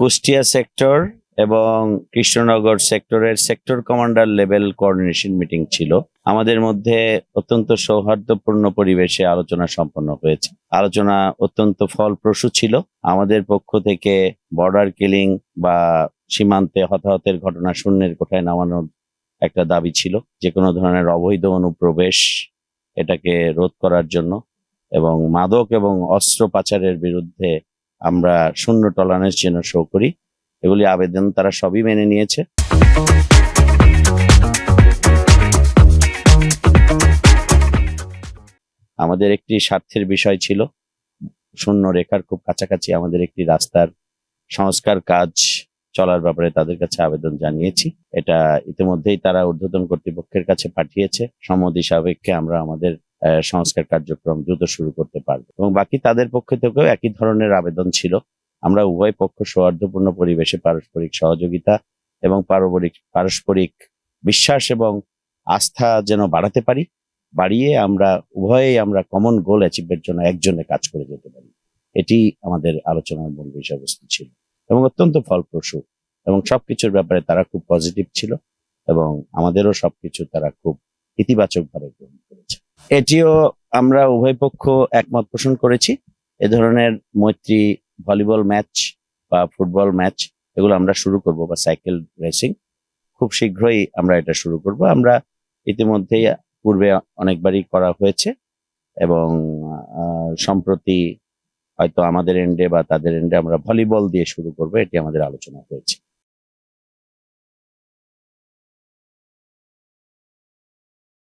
Kushtia sector এবং কৃষ্ণনগর সেক্টরের sector commander level coordination meeting ছিল। আমাদের মধ্যে অত্যন্ত সৌহার্দ্যপূর্ণ পরিবেশে আলোচনা সম্পন্ন হয়েছে। আলোচনা অত্যন্ত ফলপ্রসূ ছিল। আমাদের পক্ষ থেকে বর্ডার কিলিং বা সীমান্তে হতাহতের ঘটনা শূন্যের কোঠায় নামানোর একটা দাবি ছিল। যে কোনো ধরনের অবৈধ অনুপ্রবেশ এটাকে রোধ করার জন্য এবং মাদক এবং অস্ত্র পাচারের বিরুদ্ধে আমরা শূন্য টলারেন্স যেন শো করি, এগুলি আবেদন তারা সবই মেনে নিয়েছে। আমাদের একটি স্বার্থের বিষয় ছিল, শূন্য রেখার খুব কাছাকাছি আমাদের একটি রাস্তার সংস্কার কাজ চলার ব্যাপারে তাদের কাছে আবেদন জানিয়েছি। এটা ইতিমধ্যেই তারা ঊর্ধ্বতন কর্তৃপক্ষের কাছে পাঠিয়েছে। সম্মতি সাপেক্ষে আমরা আমাদের সংস্কার কার্যক্রম দ্রুত শুরু করতে পারবো এবং বাকি তাদের পক্ষ থেকেও একই ধরনের আবেদন ছিল। আমরা উভয় পক্ষ সৌহার্দ্যপূর্ণ পরিবেশে পারস্পরিক সহযোগিতা এবং পারস্পরিক বিশ্বাস এবং আস্থা যেন বাড়াতে পারি, বাড়িয়ে উভয়েই আমরা কমন গোল অ্যাচিভের জন্য একজনে কাজ করে যেতে পারি, এটি আমাদের আলোচনার মূল বিষয়বস্তু ছিল এবং অত্যন্ত ফলপ্রসূ এবং সবকিছুর ব্যাপারে তারা খুব পজিটিভ ছিল এবং আমাদেরও সবকিছু তারা খুব ইতিবাচক ভাবে গ্রহণ করেছে। এটিও আমরা উভয় পক্ষ একমত পোষণ করেছি। এ ধরনের মৈত্রী ভলিবল ম্যাচ বা ফুটবল ম্যাচ এগুলো আমরা শুরু করব, বা সাইকেল রেসিং খুব শীঘ্রই আমরা এটা শুরু করব। আমরা ইতিমধ্যেই পূর্বে অনেকবারই করা হয়েছে এবং সম্প্রতি হয়তো আমাদের এন্ডে বা তাদের এন্ডে আমরা ভলিবল দিয়ে শুরু করব, এটি আমাদের আলোচনা হয়েছে।